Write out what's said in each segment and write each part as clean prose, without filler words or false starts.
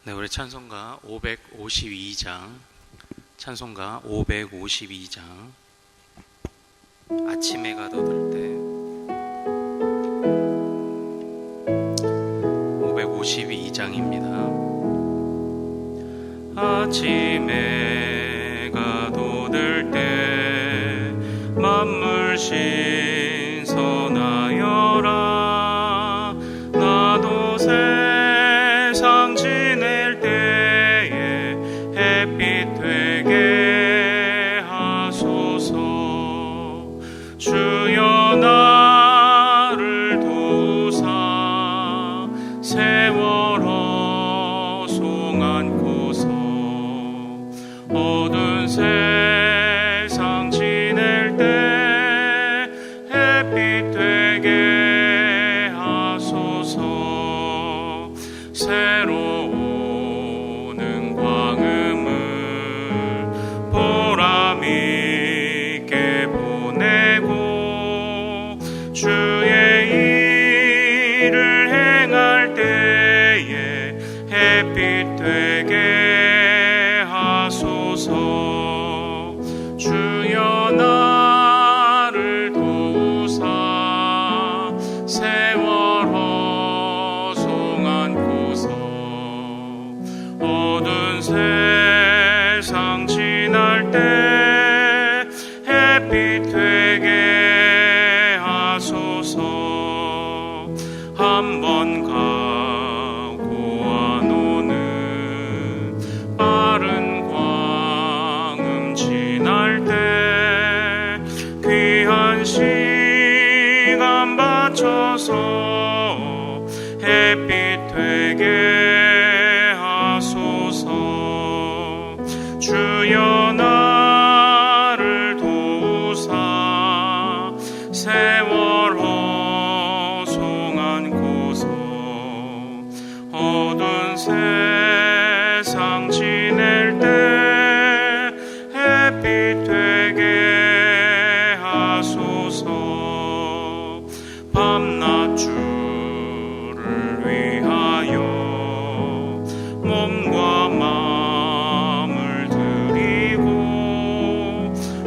네, 우리 찬송가 552장, 찬송가 552장, 아침 해가 돋을 때, 552장입니다. 아침 해가 돋을 때 만물 신선하여라. 나도 세상 지낼 때에 햇빛 되게 하소서. 주여 나를 도우사 세월호 송 안고서 어두운 세상 지낼 때 햇빛 되게 하소서. 새로 오는 광음을 보람 있게 보내고 주의 일을 행할 때에 햇빛 되게 하소서. 주여 나를 도우사 세월호 송 안고서 어두운 세상 지날 때 햇빛 되게 하소서. 한 번 가고 안 오는 빠른 광음 지날 때 귀한 시간 바쳐서 햇빛 되게 하소서. 주여 나를 도우사 세월호 송 안고서 어두운 세상 지낼 때 햇빛 되게 하소서. 밤낮 주를 위하여 몸과 마음을 드리고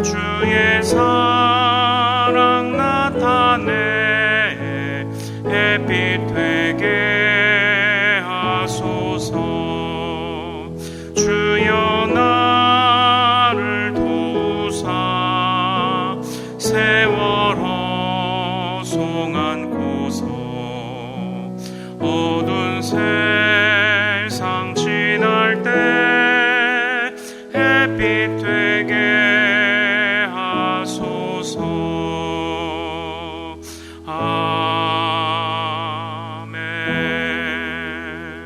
주의 사랑 나타내 햇빛 되게 하소서. 주여 나를 도우사 세월호 송 안고서 어두운 세상 지날 때 햇빛 되게 하소서.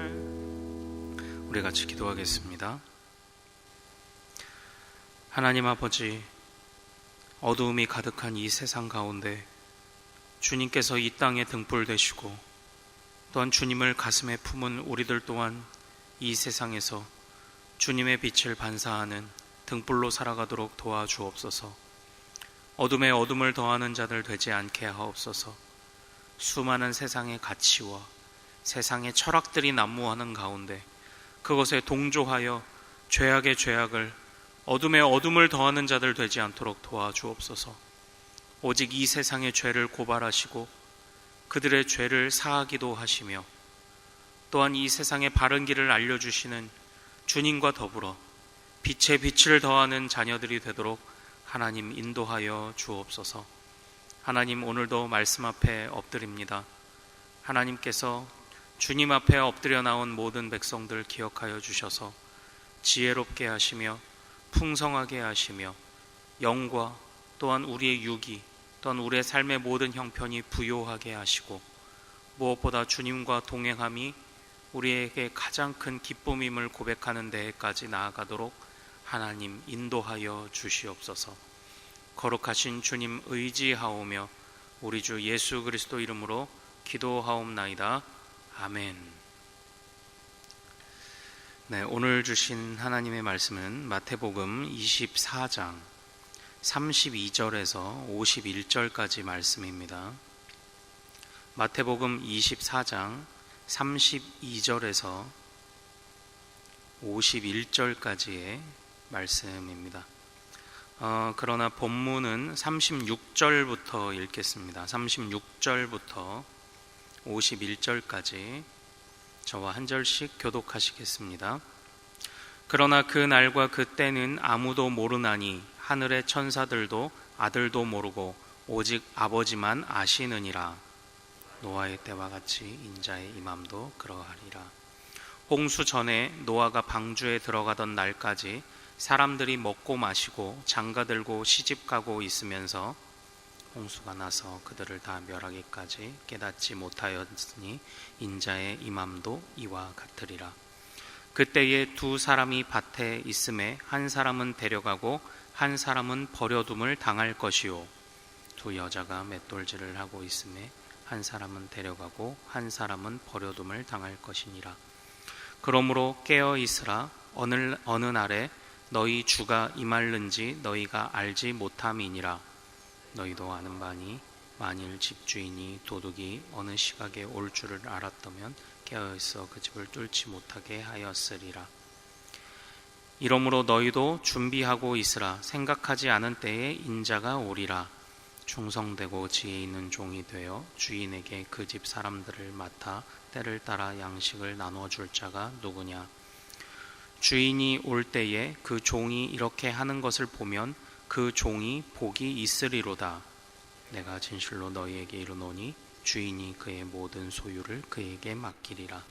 아멘. 우리 같이 기도하겠습니다. 하나님 아버지, 어두움이 가득한 이 세상 가운데 주님께서 이 땅에 등불 되시고 또한 주님을 가슴에 품은 우리들 또한 이 세상에서 주님의 빛을 반사하는 등불로 살아가도록 도와주옵소서. 어둠에 어둠을 더하는 자들 되지 않게 하옵소서. 수많은 세상의 가치와 세상의 철학들이 난무하는 가운데 그것에 동조하여 죄악의 죄악을, 어둠에 어둠을 더하는 자들 되지 않도록 도와주옵소서. 오직 이 세상의 죄를 고발하시고 그들의 죄를 사하기도 하시며 또한 이 세상의 바른 길을 알려주시는 주님과 더불어 빛에 빛을 더하는 자녀들이 되도록 하나님 인도하여 주옵소서. 하나님, 오늘도 말씀 앞에 엎드립니다. 하나님께서 주님 앞에 엎드려 나온 모든 백성들 기억하여 주셔서 지혜롭게 하시며 풍성하게 하시며 영과 또한 우리의 육이 또한 우리의 삶의 모든 형편이 부요하게 하시고 무엇보다 주님과 동행함이 우리에게 가장 큰 기쁨임을 고백하는 데에까지 나아가도록 하나님 인도하여 주시옵소서. 거룩하신 주님 의지하오며 우리 주 예수 그리스도 이름으로 기도하옵나이다. 아멘. 네, 오늘 주신 하나님의 말씀은 마태복음 24장 32절에서 51절까지 말씀입니다. 마태복음 24장 32절에서 51절까지의 말씀입니다. 그러나 본문은 36절부터 읽겠습니다. 36절부터 51절까지 저와 한 절씩 교독하시겠습니다. 그러나 그 날과 그 때는 아무도 모르나니 하늘의 천사들도 아들도 모르고 오직 아버지만 아시느니라. 노아의 때와 같이 인자의 임함도 그러하리라. 홍수 전에 노아가 방주에 들어가던 날까지 사람들이 먹고 마시고 장가들고 시집가고 있으면서 홍수가 나서 그들을 다 멸하기까지 깨닫지 못하였으니 인자의 임함도 이와 같으리라. 그때에 두 사람이 밭에 있음에 한 사람은 데려가고 한 사람은 버려둠을 당할 것이요, 두 여자가 맷돌질을 하고 있음에 한 사람은 데려가고 한 사람은 버려둠을 당할 것이니라. 그러므로 깨어 있으라. 어느 날에 너희 주가 임할는지 너희가 알지 못함이니라. 너희도 아는 바니 만일 집주인이 도둑이 어느 시각에 올 줄을 알았다면 깨어있어 그 집을 뚫지 못하게 하였으리라. 이러므로 너희도 준비하고 있으라. 생각하지 않은 때에 인자가 오리라. 충성되고 지혜 있는 종이 되어 주인에게 그 집 사람들을 맡아 때를 따라 양식을 나누어 줄 자가 누구냐. 주인이 올 때에 그 종이 이렇게 하는 것을 보면 그 종이 복이 있으리로다. 내가 진실로 너희에게 이르노니 주인이 그의 모든 소유를 그에게 맡기리라.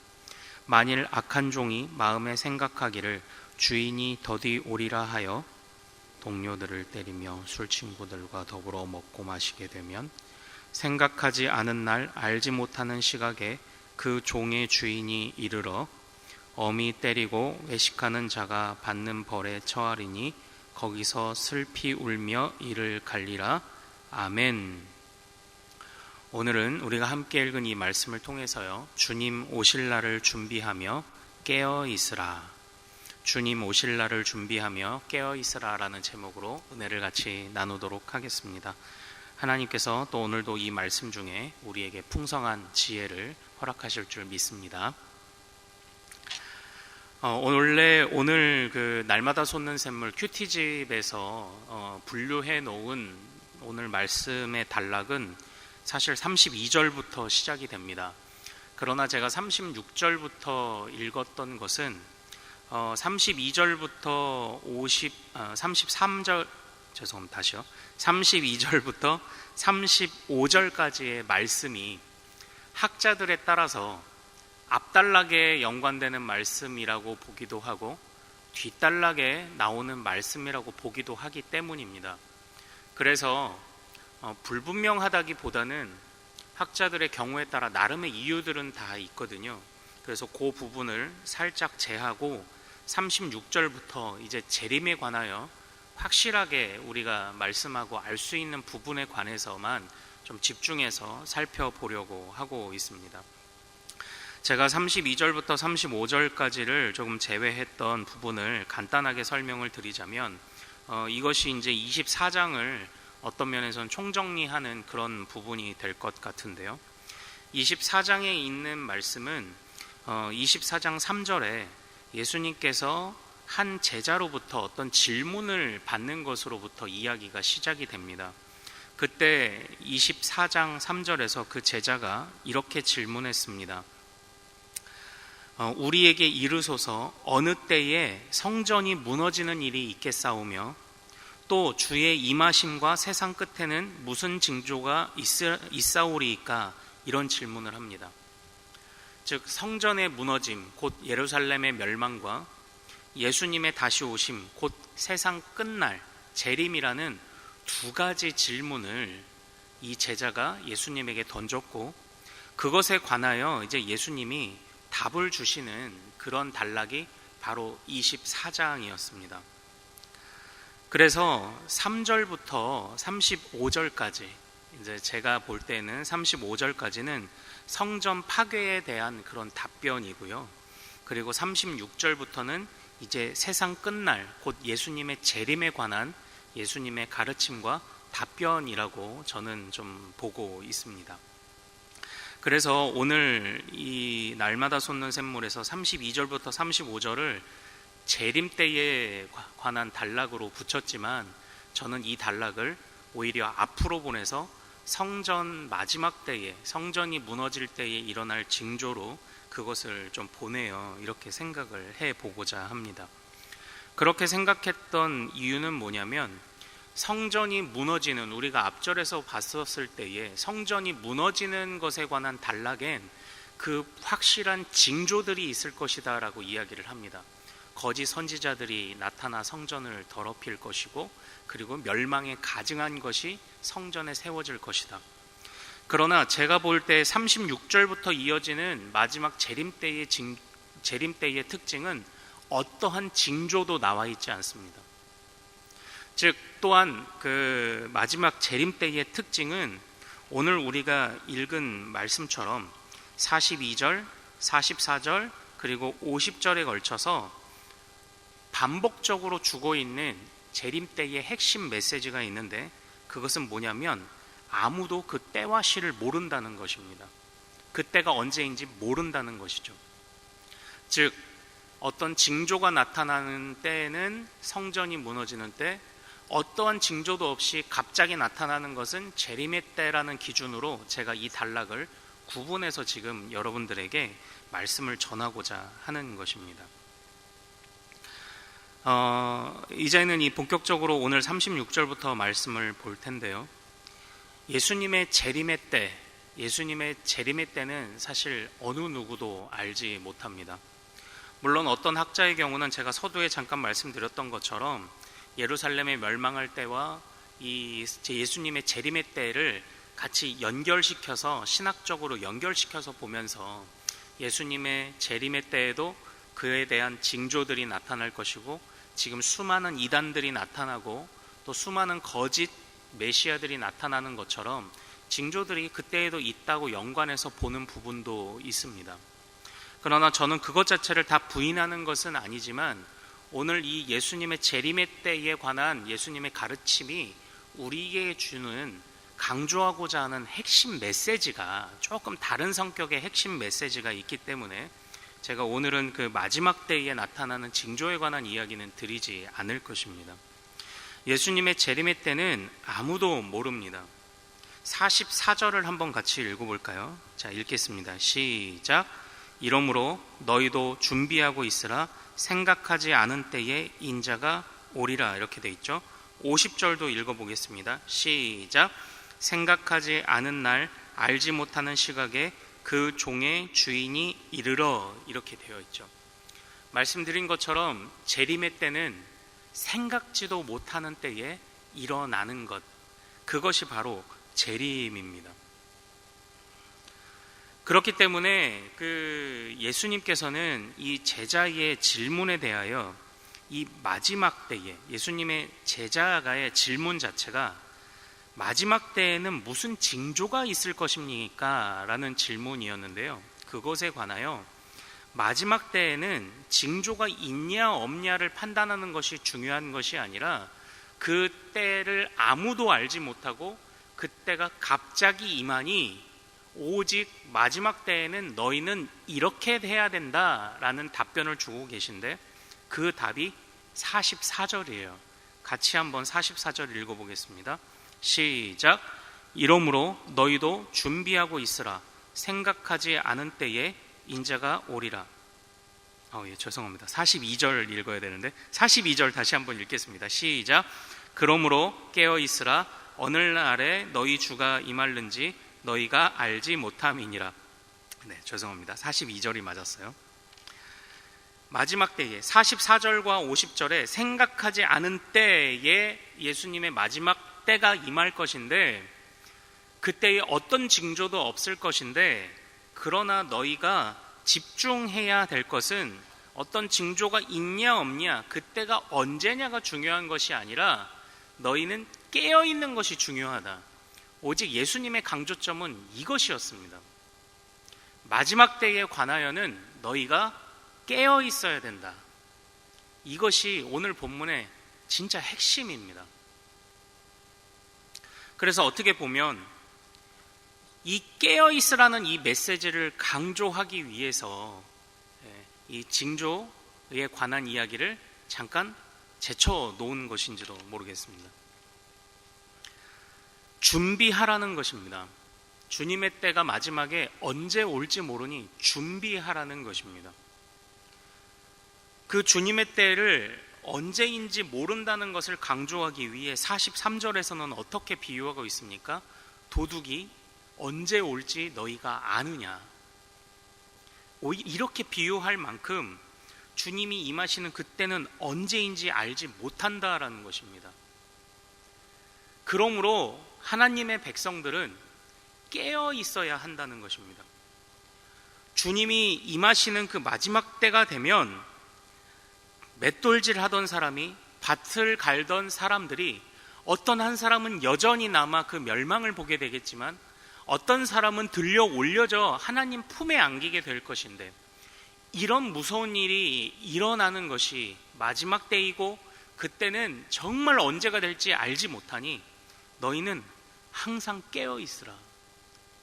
만일 악한 종이 마음에 생각하기를 주인이 더디 오리라 하여 동료들을 때리며 술 친구들과 더불어 먹고 마시게 되면 생각하지 않은 날 알지 못하는 시각에 그 종의 주인이 이르러 엄히 때리고 외식하는 자가 받는 벌에 처하리니 거기서 슬피 울며 이를 갈리라. 아멘. 오늘은 우리가 함께 읽은 이 말씀을 통해서요, 주님 오실 날을 준비하며 깨어 있으라, 주님 오실 날을 준비하며 깨어 있으라 라는 제목으로 은혜를 같이 나누도록 하겠습니다. 하나님께서 또 오늘도 이 말씀 중에 우리에게 풍성한 지혜를 허락하실 줄 믿습니다. 원래 오늘 그 날마다 솟는 샘물 큐티집에서 분류해 놓은 오늘 말씀의 단락은 사실 32절부터 시작이 됩니다. 그러나 제가 36절부터 읽었던 것은 32절부터 33절 죄송합니다. 다시요. 32절부터 35절까지의 말씀이 학자들에 따라서 앞단락에 연관되는 말씀이라고 보기도 하고 뒷단락에 나오는 말씀이라고 보기도 하기 때문입니다. 그래서 불분명하다기보다는 학자들의 경우에 따라 나름의 이유들은 다 있거든요. 그래서 그 부분을 살짝 제하고 36절부터 이제 재림에 관하여 확실하게 우리가 말씀하고 알 수 있는 부분에 관해서만 좀 집중해서 살펴보려고 하고 있습니다. 제가 32절부터 35절까지를 조금 제외했던 부분을 간단하게 설명을 드리자면 이것이 이제 24장을 어떤 면에서는 총정리하는 그런 부분이 될 것 같은데요. 24장에 있는 말씀은 24장 3절에 예수님께서 한 제자로부터 어떤 질문을 받는 것으로부터 이야기가 시작이 됩니다. 그때 24장 3절에서 그 제자가 이렇게 질문했습니다. 우리에게 이르소서 어느 때에 성전이 무너지는 일이 있겠사오며 또 주의 임하심과 세상 끝에는 무슨 징조가 있사오리이까? 이런 질문을 합니다. 즉 성전의 무너짐 곧 예루살렘의 멸망과 예수님의 다시 오심 곧 세상 끝날 재림이라는 두 가지 질문을 이 제자가 예수님에게 던졌고 그것에 관하여 이제 예수님이 답을 주시는 그런 단락이 바로 24장이었습니다. 그래서 3절부터 35절까지 이제 제가 볼 때는 35절까지는 성전 파괴에 대한 그런 답변이고요. 그리고 36절부터는 이제 세상 끝날 곧 예수님의 재림에 관한 예수님의 가르침과 답변이라고 저는 좀 보고 있습니다. 그래서 오늘 이 날마다 솟는 샘물에서 32절부터 35절을 재림 때에 관한 단락으로 붙였지만 저는 이 단락을 오히려 앞으로 보내서 성전 마지막 때에, 성전이 무너질 때에 일어날 징조로 그것을 좀 보내요. 이렇게 생각을 해보고자 합니다. 그렇게 생각했던 이유는 뭐냐면, 성전이 무너지는, 우리가 앞절에서 봤었을 때에 성전이 무너지는 것에 관한 단락엔 그 확실한 징조들이 있을 것이다 라고 이야기를 합니다. 거짓 선지자들이 나타나 성전을 더럽힐 것이고, 그리고 멸망에 가증한 것이 성전에 세워질 것이다. 그러나 제가 볼 때 36절부터 이어지는 마지막 재림 때의 특징은 어떠한 징조도 나와 있지 않습니다. 즉, 또한 그 마지막 재림 때의 특징은 오늘 우리가 읽은 말씀처럼 42절, 44절, 그리고 50절에 걸쳐서 반복적으로 주고 있는 재림 때의 핵심 메시지가 있는데, 그것은 뭐냐면 아무도 그 때와 시를 모른다는 것입니다. 그 때가 언제인지 모른다는 것이죠. 즉, 어떤 징조가 나타나는 때에는 성전이 무너지는 때, 어떠한 징조도 없이 갑자기 나타나는 것은 재림의 때라는 기준으로 제가 이 단락을 구분해서 지금 여러분들에게 말씀을 전하고자 하는 것입니다. 이제는 이 본격적으로 오늘 36절부터 말씀을 볼 텐데요. 예수님의 재림의 때는 사실 어느 누구도 알지 못합니다. 물론 어떤 학자의 경우는 제가 서두에 잠깐 말씀드렸던 것처럼 예루살렘의 멸망할 때와 이 예수님의 재림의 때를 같이 연결시켜서, 신학적으로 연결시켜서 보면서 예수님의 재림의 때에도 그에 대한 징조들이 나타날 것이고, 지금 수많은 이단들이 나타나고 또 수많은 거짓 메시아들이 나타나는 것처럼 징조들이 그때에도 있다고 연관해서 보는 부분도 있습니다. 그러나 저는 그것 자체를 다 부인하는 것은 아니지만, 오늘 이 예수님의 재림의 때에 관한 예수님의 가르침이 우리에게 주는, 강조하고자 하는 핵심 메시지가 조금 다른 성격의 핵심 메시지가 있기 때문에 제가 오늘은 그 마지막 때에 나타나는 징조에 관한 이야기는 드리지 않을 것입니다. 예수님의 재림의 때는 아무도 모릅니다. 44절을 한번 같이 읽어볼까요? 자, 읽겠습니다. 시작. 이러므로 너희도 준비하고 있으라. 생각하지 않은 때에 인자가 오리라. 이렇게 돼 있죠. 50절도 읽어보겠습니다. 시작. 생각하지 않은 날, 알지 못하는 시각에 그 종의 주인이 이르러. 이렇게 되어 있죠. 말씀드린 것처럼 재림의 때는 생각지도 못하는 때에 일어나는 것, 그것이 바로 재림입니다. 그렇기 때문에 그 예수님께서는 이 제자의 질문에 대하여 이 마지막 때에, 예수님의 제자가의 질문 자체가 마지막 때에는 무슨 징조가 있을 것입니까? 라는 질문이었는데요. 그것에 관하여 마지막 때에는 징조가 있냐 없냐를 판단하는 것이 중요한 것이 아니라, 그 때를 아무도 알지 못하고 그때가 갑자기 임하니 오직 마지막 때에는 너희는 이렇게 해야 된다라는 답변을 주고 계신데, 그 답이 44절이에요. 같이 한번 44절 읽어보겠습니다. 시작. 이러므로 너희도 준비하고 있으라. 생각하지 않은 때에 인자가 오리라. 죄송합니다. 42절 읽어야 되는데 42절 다시 한번 읽겠습니다. 시작. 그러므로 깨어 있으라. 오늘날에 너희 주가 임할는지 너희가 알지 못함이니라. 네, 죄송합니다. 42절이 맞았어요. 마지막 때에 44절과 50절에 생각하지 않은 때에 예수님의 마지막 때가 임할 것인데, 그때에 어떤 징조도 없을 것인데, 그러나 너희가 집중해야 될 것은 어떤 징조가 있냐 없냐, 그때가 언제냐가 중요한 것이 아니라 너희는 깨어있는 것이 중요하다. 오직 예수님의 강조점은 이것이었습니다. 마지막 때에 관하여는 너희가 깨어 있어야 된다. 이것이 오늘 본문의 진짜 핵심입니다. 그래서 어떻게 보면 이 깨어 있으라는 이 메시지를 강조하기 위해서 이 징조, 관한 이야기를 잠깐 제쳐 놓은 것인지도 모르겠습니다. 준비하라는 것입니다. 주님의 때가 마지막에 언제 올지 모르니 준비하라는 것입니다. 그 주님의 때를 언제인지 모른다는 것을 강조하기 위해 43절에서는 어떻게 비유하고 있습니까? 도둑이 언제 올지 너희가 아느냐. 이렇게 비유할 만큼 주님이 임하시는 그때는 언제인지 알지 못한다라는 것입니다. 그러므로 하나님의 백성들은 깨어 있어야 한다는 것입니다. 주님이 임하시는 그 마지막 때가 되면 맷돌질 하던 사람이, 밭을 갈던 사람들이, 어떤 한 사람은 여전히 남아 그 멸망을 보게 되겠지만 어떤 사람은 들려 올려져 하나님 품에 안기게 될 것인데, 이런 무서운 일이 일어나는 것이 마지막 때이고 그때는 정말 언제가 될지 알지 못하니 너희는 항상 깨어 있으라.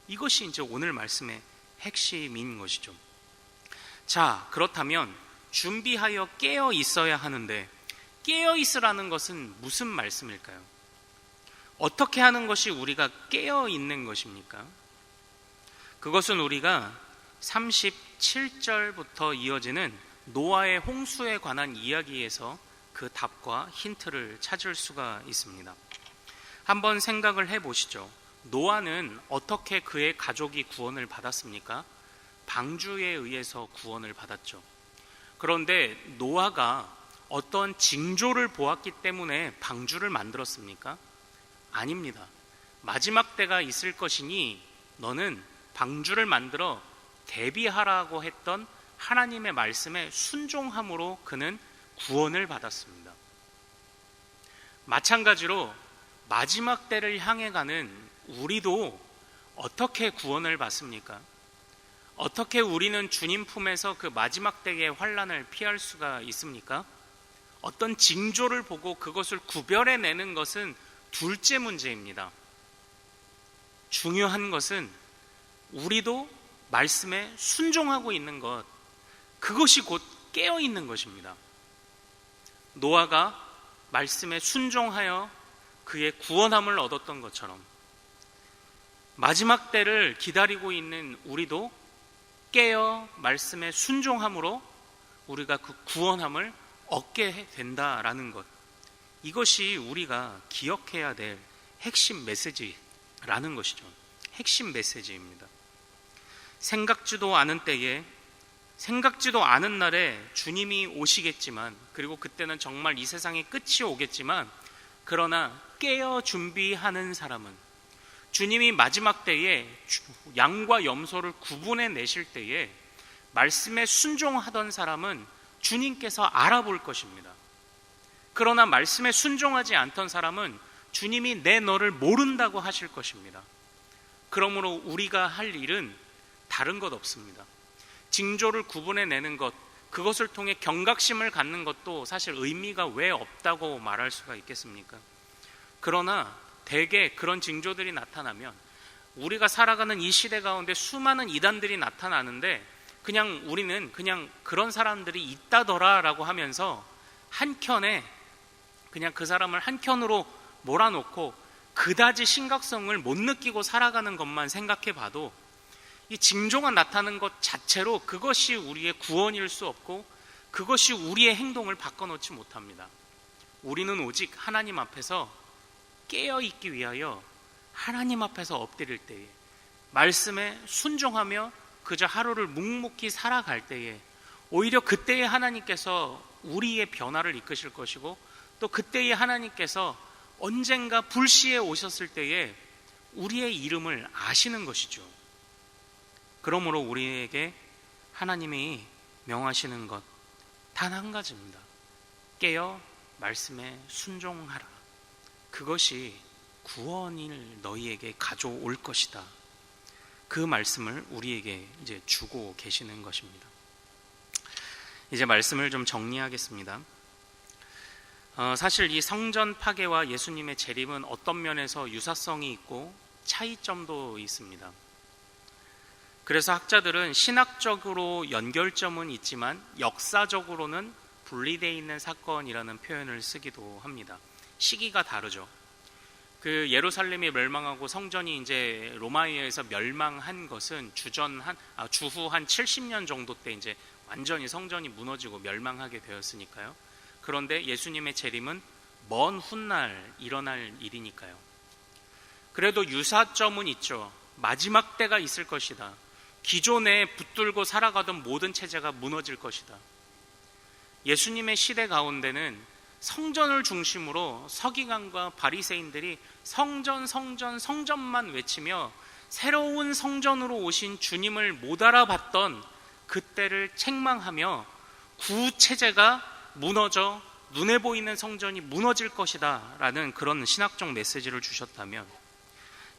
이것이 이제 오늘 말씀의 핵심인 것이죠. 자, 그렇다면 준비하여 깨어 있어야 하는데, 깨어 있으라는 것은 무슨 말씀일까요? 어떻게 하는 것이 우리가 깨어 있는 것입니까? 그것은 우리가 37절부터 이어지는 노아의 홍수에 관한 이야기에서 그 답과 힌트를 찾을 수가 있습니다. 한번 생각을 해보시죠. 노아는 어떻게 그의 가족이 구원을 받았습니까? 방주에 의해서 구원을 받았죠. 그런데 노아가 어떤 징조를 보았기 때문에 방주를 만들었습니까? 아닙니다. 마지막 때가 있을 것이니 너는 방주를 만들어 대비하라고 했던 하나님의 말씀에 순종함으로 그는 구원을 받았습니다. 마찬가지로 마지막 때를 향해 가는 우리도 어떻게 구원을 받습니까? 어떻게 우리는 주님 품에서 그 마지막 때의 환난을 피할 수가 있습니까? 어떤 징조를 보고 그것을 구별해내는 것은 둘째 문제입니다. 중요한 것은 우리도 말씀에 순종하고 있는 것, 그것이 곧 깨어있는 것입니다. 노아가 말씀에 순종하여 그의 구원함을 얻었던 것처럼 마지막 때를 기다리고 있는 우리도 깨어 말씀에 순종함으로 우리가 그 구원함을 얻게 된다라는 것, 이것이 우리가 기억해야 될 핵심 메시지라는 것이죠. 핵심 메시지입니다. 생각지도 않은 때에, 생각지도 않은 날에 주님이 오시겠지만, 그리고 그때는 정말 이 세상의 끝이 오겠지만, 그러나 깨어 준비하는 사람은, 주님이 마지막 때에 양과 염소를 구분해 내실 때에 말씀에 순종하던 사람은 주님께서 알아볼 것입니다. 그러나 말씀에 순종하지 않던 사람은 주님이 내 너를 모른다고 하실 것입니다. 그러므로 우리가 할 일은 다른 것 없습니다. 징조를 구분해 내는 것, 그것을 통해 경각심을 갖는 것도 사실 의미가 왜 없다고 말할 수가 있겠습니까? 그러나 대개 그런 징조들이 나타나면, 우리가 살아가는 이 시대 가운데 수많은 이단들이 나타나는데 그냥 우리는 그냥 그런 사람들이 있다더라 라고 하면서 한켠에 그냥 그 사람을 한켠으로 몰아놓고 그다지 심각성을 못 느끼고 살아가는 것만 생각해 봐도 이 징조가 나타나는 것 자체로 그것이 우리의 구원일 수 없고 그것이 우리의 행동을 바꿔놓지 못합니다. 우리는 오직 하나님 앞에서 깨어있기 위하여 하나님 앞에서 엎드릴 때에, 말씀에 순종하며 그저 하루를 묵묵히 살아갈 때에, 오히려 그때에 하나님께서 우리의 변화를 이끄실 것이고, 또 그때에 하나님께서 언젠가 불시에 오셨을 때에 우리의 이름을 아시는 것이죠. 그러므로 우리에게 하나님이 명하시는 것 단 한 가지입니다. 깨어 말씀에 순종하라. 그것이 구원을 너희에게 가져올 것이다. 그 말씀을 우리에게 이제 주고 계시는 것입니다. 이제 말씀을 좀 정리하겠습니다. 사실 이 성전 파괴와 예수님의 재림은 어떤 면에서 유사성이 있고 차이점도 있습니다. 그래서 학자들은 신학적으로 연결점은 있지만 역사적으로는 분리되어 있는 사건이라는 표현을 쓰기도 합니다. 시기가 다르죠. 그 예루살렘이 멸망하고 성전이 이제 로마에 의해서 멸망한 것은 주후 한 70년 정도 때 이제 완전히 성전이 무너지고 멸망하게 되었으니까요. 그런데 예수님의 재림은 먼 훗날 일어날 일이니까요. 그래도 유사점은 있죠. 마지막 때가 있을 것이다. 기존에 붙들고 살아가던 모든 체제가 무너질 것이다. 예수님의 시대 가운데는 성전을 중심으로 서기관과 바리새인들이 성전만 외치며 새로운 성전으로 오신 주님을 못 알아봤던 그때를 책망하며 구체제가 무너져 눈에 보이는 성전이 무너질 것이다 라는 그런 신학적 메시지를 주셨다면,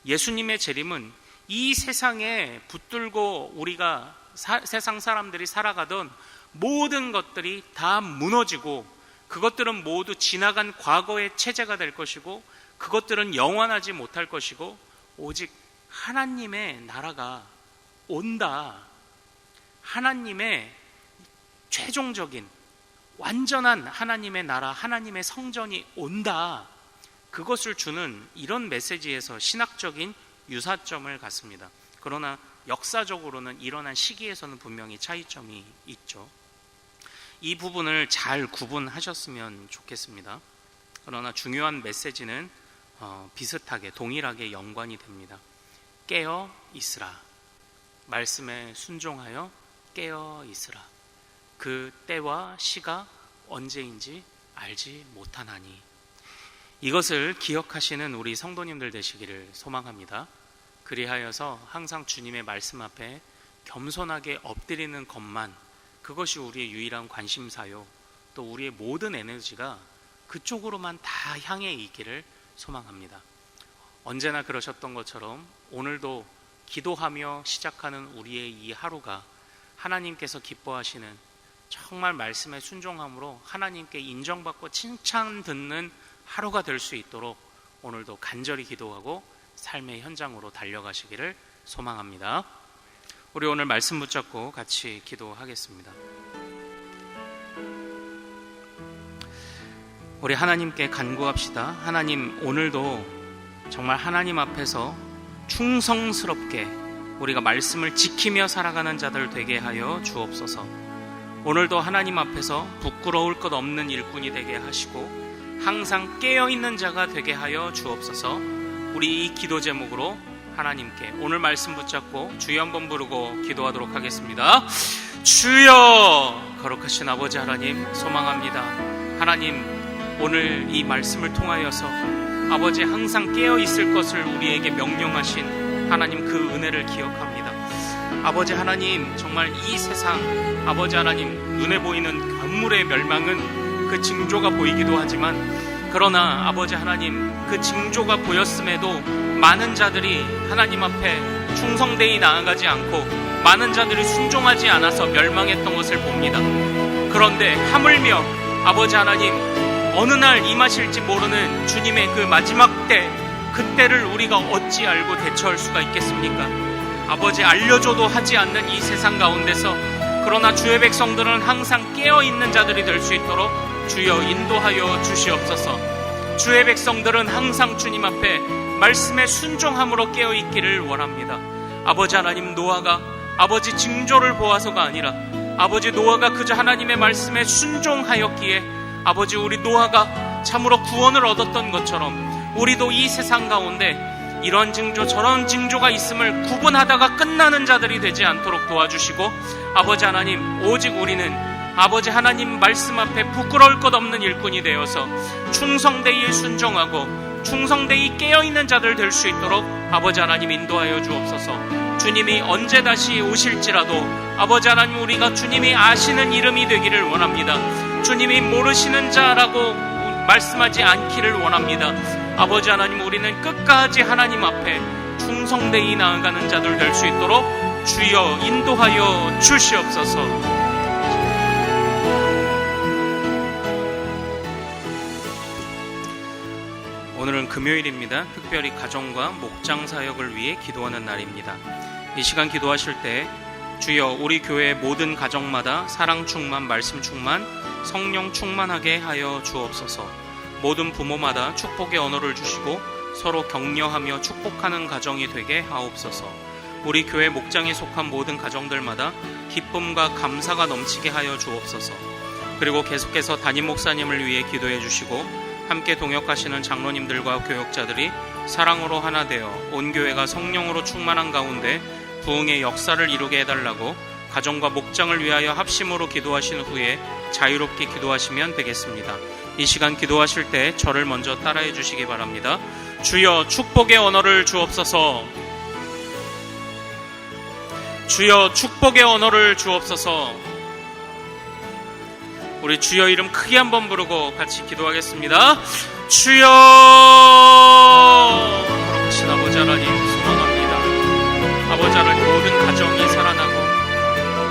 예수님의 재림은 이 세상에 붙들고 우리가 세상 사람들이 살아가던 모든 것들이 다 무너지고 그것들은 모두 지나간 과거의 체제가 될 것이고 그것들은 영원하지 못할 것이고 오직 하나님의 나라가 온다. 하나님의 최종적인 완전한 하나님의 나라, 하나님의 성전이 온다. 그것을 주는 이런 메시지에서 신학적인 유사점을 갖습니다. 그러나 역사적으로는 일어난 시기에서는 분명히 차이점이 있죠. 이 부분을 잘 구분하셨으면 좋겠습니다. 그러나 중요한 메시지는 비슷하게 동일하게 연관이 됩니다. 깨어 있으라. 말씀에 순종하여 깨어 있으라. 그 때와 시가 언제인지 알지 못하나니. 이것을 기억하시는 우리 성도님들 되시기를 소망합니다. 그리하여서 항상 주님의 말씀 앞에 겸손하게 엎드리는 것만, 그것이 우리의 유일한 관심사요, 또 우리의 모든 에너지가 그쪽으로만 다 향해 있기를 소망합니다. 언제나 그러셨던 것처럼 오늘도 기도하며 시작하는 우리의 이 하루가 하나님께서 기뻐하시는 정말 말씀에 순종함으로 하나님께 인정받고 칭찬 듣는 하루가 될 수 있도록 오늘도 간절히 기도하고 삶의 현장으로 달려가시기를 소망합니다. 우리 오늘 말씀 붙잡고 같이 기도하겠습니다. 우리 하나님께 간구합시다. 하나님, 오늘도 정말 하나님 앞에서 충성스럽게 우리가 말씀을 지키며 살아가는 자들 되게 하여 주옵소서. 오늘도 하나님 앞에서 부끄러울 것 없는 일꾼이 되게 하시고 항상 깨어있는 자가 되게 하여 주옵소서. 우리 이 기도 제목으로 하나님께 오늘 말씀 붙잡고 주여 한번 부르고 기도하도록 하겠습니다. 주여! 거룩하신 아버지 하나님, 소망합니다. 하나님, 오늘 이 말씀을 통하여서 아버지 항상 깨어있을 것을 우리에게 명령하신 하나님 그 은혜를 기억합니다. 아버지 하나님, 정말 이 세상 아버지 하나님 눈에 보이는 건물의 멸망은 그 징조가 보이기도 하지만, 그러나 아버지 하나님 그 징조가 보였음에도 많은 자들이 하나님 앞에 충성되이 나아가지 않고 많은 자들이 순종하지 않아서 멸망했던 것을 봅니다. 그런데 하물며 아버지 하나님 어느 날 임하실지 모르는 주님의 그 마지막 때, 그때를 우리가 어찌 알고 대처할 수가 있겠습니까? 아버지, 알려줘도 하지 않는 이 세상 가운데서 그러나 주의 백성들은 항상 깨어있는 자들이 될 수 있도록 주여 인도하여 주시옵소서. 주의 백성들은 항상 주님 앞에 말씀에 순종함으로 깨어있기를 원합니다. 아버지 하나님, 노아가 아버지 징조를 보아서가 아니라 아버지 노아가 그저 하나님의 말씀에 순종하였기에 아버지 우리 노아가 참으로 구원을 얻었던 것처럼 우리도 이 세상 가운데 이런 징조 저런 징조가 있음을 구분하다가 끝나는 자들이 되지 않도록 도와주시고, 아버지 하나님, 오직 우리는 아버지 하나님 말씀 앞에 부끄러울 것 없는 일꾼이 되어서 충성되이 순종하고 충성되이 깨어있는 자들 될 수 있도록 아버지 하나님 인도하여 주옵소서. 주님이 언제 다시 오실지라도 아버지 하나님, 우리가 주님이 아시는 이름이 되기를 원합니다. 주님이 모르시는 자라고 말씀하지 않기를 원합니다. 아버지 하나님, 우리는 끝까지 하나님 앞에 충성되이 나아가는 자들 될 수 있도록 주여 인도하여 주시옵소서. 오늘은 금요일입니다. 특별히 가정과 목장 사역을 위해 기도하는 날입니다. 이 시간 기도하실 때 주여 우리 교회 모든 가정마다 사랑 충만, 말씀 충만, 성령 충만하게 하여 주옵소서. 모든 부모마다 축복의 언어를 주시고 서로 격려하며 축복하는 가정이 되게 하옵소서. 우리 교회 목장에 속한 모든 가정들마다 기쁨과 감사가 넘치게 하여 주옵소서. 그리고 계속해서 담임 목사님을 위해 기도해 주시고 함께 동역하시는 장로님들과 교역자들이 사랑으로 하나 되어 온 교회가 성령으로 충만한 가운데 부흥의 역사를 이루게 해달라고 가정과 목장을 위하여 합심으로 기도하신 후에 자유롭게 기도하시면 되겠습니다. 이 시간 기도하실 때 저를 먼저 따라해 주시기 바랍니다. 주여 축복의 언어를 주옵소서. 주여 축복의 언어를 주옵소서. 우리 주여 이름 크게 한번 부르고 같이 기도하겠습니다. 주여. 거룩하신 아버지 하나님 소망합니다. 아버지 하나님 모든 가정이 살아나고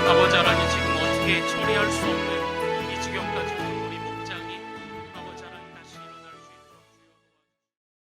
아버지 하나님 지금 어떻게 처리할 수 없는